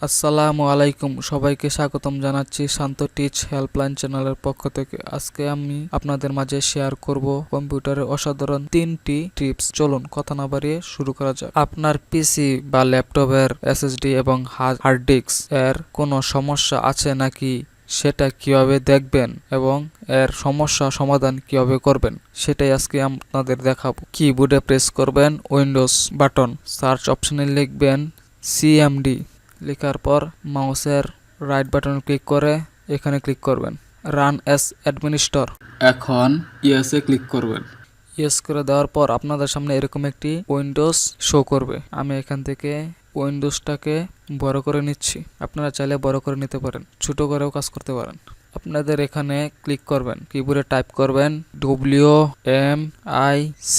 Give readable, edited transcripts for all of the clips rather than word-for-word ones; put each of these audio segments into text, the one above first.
আসসালামু আলাইকুম, সবাইকে স্বাগতম জানাচ্ছি শান্ত টিচ হেল্পলাইন চ্যানেলের পক্ষ থেকে। আজকে আমি আপনাদের মাঝে শেয়ার করব কম্পিউটারের অসাধারণ 3টি টিপস। চলুন কথা না বাড়িয়ে শুরু করা যাক। আপনার পিসি বা ল্যাপটপের এসএসডি এবং হার্ড ডিস্ক এর কোনো সমস্যা আছে নাকি সেটা কিভাবে দেখবেন এবং এর সমস্যা সমাধান কিভাবে করবেন সেটাই আজকে আপনাদের দেখাবো। কিবোর্ডে প্রেস করবেন উইন্ডোজ বাটন, সার্চ অপশনে লিখবেন সিএমডি, লেখার পর মাউসের রাইট বাটন ক্লিক করে এখানে ক্লিক করবেন রান অ্যাজ অ্যাডমিনিস্ট্রেটর। এখন ইয়েসে ক্লিক করবেন। ইয়েস করে দেওয়ার পর আপনাদের সামনে এরকম একটি উইন্ডোজ শো করবে। আমি এখান থেকে উইন্ডোজটাকে বড় করে নিচ্ছি। আপনারা চাইলে বড় করে নিতে পারেন, ছোট করেও কাজ করতে পারেন। আপনাদের এখানে ক্লিক করবেন, কিবোর্ডে টাইপ করবেন WMIC।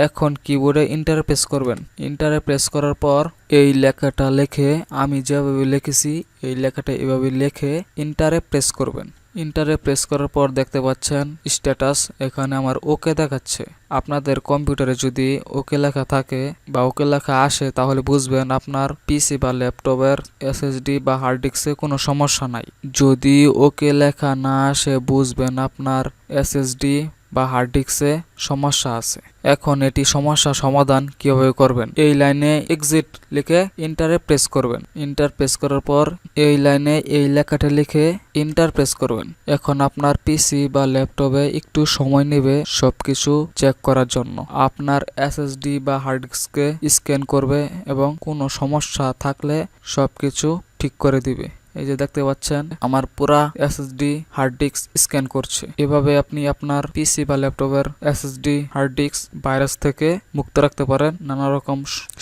এখন কিবোর্ডে ইন্টারে প্রেস করবেন। ইন্টারে প্রেস করার পর এই লেখাটা লিখে, আমি যেভাবে লিখেছি এই লেখাটা এভাবে লিখে ইন্টারে প্রেস করবেন। ইন্টারে প্রেস করার পর দেখতে পাচ্ছেন স্ট্যাটাস, এখানে আমার ওকে দেখাচ্ছে। আপনাদের কম্পিউটারে যদি ওকে লেখা থাকে বা ওকে লেখা আসে তাহলে বুঝবেন আপনার পিসি বা ল্যাপটপের এসএসডি বা হার্ড ডিস্কে কোনো সমস্যা নাই। যদি ওকে লেখা না আসে বুঝবেন আপনার এসএসডি বা হার্ড ডিস্কে সমস্যা আছে। এখন এটি সমস্যা সমাধান কিভাবে করবেন, এই লাইনে এক্সিট লিখে ইন্টারে প্রেস করবেন। ইন্টার প্রেস করার পর এই লাইনে এই লেখাটা লিখে ইন্টার প্রেস করবেন। এখন আপনার পিসি বা ল্যাপটপে একটু সময় নেবে সবকিছু চেক করার জন্য। আপনার এসএসডি বা হার্ড ডিস্কে স্ক্যান করবে এবং কোনো সমস্যা থাকলে সবকিছু ঠিক করে দিবে। এই যে দেখতে পাচ্ছেন আমার পুরা এসএসডি হার্ড ডিস্ক স্ক্যান করছে। এভাবে আপনি আপনার পিসি বা ল্যাপটপের এসএসডি হার্ড ডিস্ক ভাইরাস থেকে মুক্ত রাখতে পারেন। নানা রকম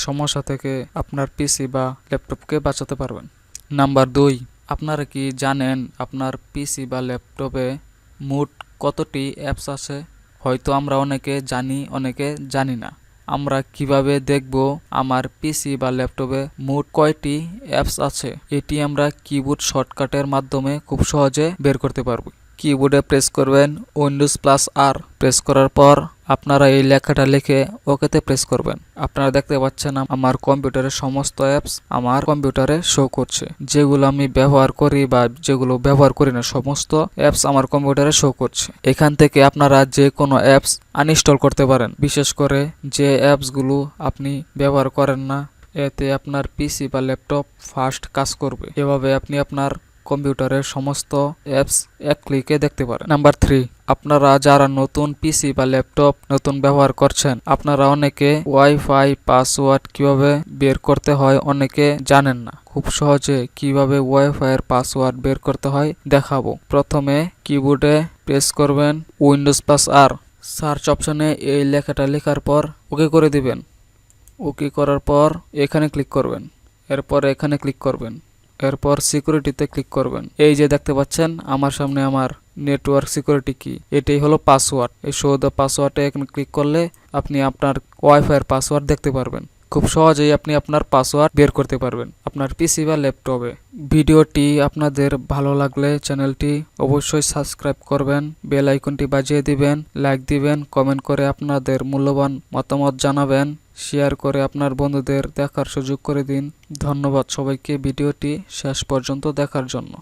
সমস্যা থেকে আপনার পিসি বা ল্যাপটপকে বাঁচাতে পারবেন। নাম্বার 2, আপনারা কি জানেন আপনার পিসি বা ল্যাপটপে মোট কতটি অ্যাপস আছে? হয়তো আমরা অনেকে জানি, অনেকে জানি না। আমরা কিভাবে দেখব আমার পিসি বা ল্যাপটপে মোট কয়টি অ্যাপস আছে? এটি আমরা কিবোর্ড শর্টকাটের মাধ্যমে খুব সহজে বের করতে পারবো। কিবোর্ডে প্রেস করবেন উইন্ডোজ+R, প্রেস করার পর আপনারা এই লেখাটা লিখে ওকেতে প্রেস করবেন। আপনারা দেখতে পাচ্ছেন আমার কম্পিউটারের সমস্ত অ্যাপস আমার কম্পিউটারে শো করছে। যেগুলো আমি ব্যবহার করি বা যেগুলো ব্যবহার করি না সমস্ত অ্যাপস আমার কম্পিউটারে শো করছে। এখান থেকে আপনারা যে কোনো অ্যাপস আনইনস্টল করতে পারেন, বিশেষ করে যে অ্যাপসগুলো আপনি ব্যবহার করেন না। এতে আপনার পিসি বা ল্যাপটপ ফাস্ট কাজ করবে। এভাবে আপনি আপনার কম্পিউটারের সমস্ত অ্যাপস এক ক্লিকে দেখতে পারেন। নাম্বার 3, আপনারা যারা নতুন পিসি বা ল্যাপটপ নতুন ব্যবহার করছেন, আপনারা অনেকে ওয়াইফাই পাসওয়ার্ড কিভাবে বের করতে হয় অনেকে জানেন না। খুব সহজে কিভাবে ওয়াইফাই এর পাসওয়ার্ড বের করতে হয় দেখাবো। প্রথমে কিবোর্ডে প্রেস করবেন উইন্ডোজ+R, সার্চ অপশনে এই লেখাটা লেখার পর ওকে করে দিবেন। ওকে করার পর এখানে ক্লিক করবেন, এরপর এখানে ক্লিক করবেন, এরপর সিকিউরিটিতে ক্লিক করবেন। এই যে দেখতে পাচ্ছেন আমার সামনে আমার নেটওয়ার্ক সিকিউরিটি কি, এটাই হলো পাসওয়ার্ড। এই শো দ্য পাসওয়ার্ডে এখানে ক্লিক করলে আপনি আপনার ওয়াইফাই এর পাসওয়ার্ড দেখতে পারবেন। খুব সহজেই আপনি আপনার পাসওয়ার্ড বের করতে পারবেন আপনার পিসি বা ল্যাপটপে। ভিডিওটি আপনাদের ভালো লাগলে চ্যানেলটি অবশ্যই সাবস্ক্রাইব করবেন, বেল আইকনটি বাজিয়ে দিবেন, লাইক দিবেন, কমেন্ট করে আপনাদের মূল্যবান মতামত জানাবেন, শেয়ার করে আপনার বন্ধুদের দেখার সুযোগ করে দিন। ধন্যবাদ সবাইকে ভিডিওটি শেষ পর্যন্ত দেখার জন্য।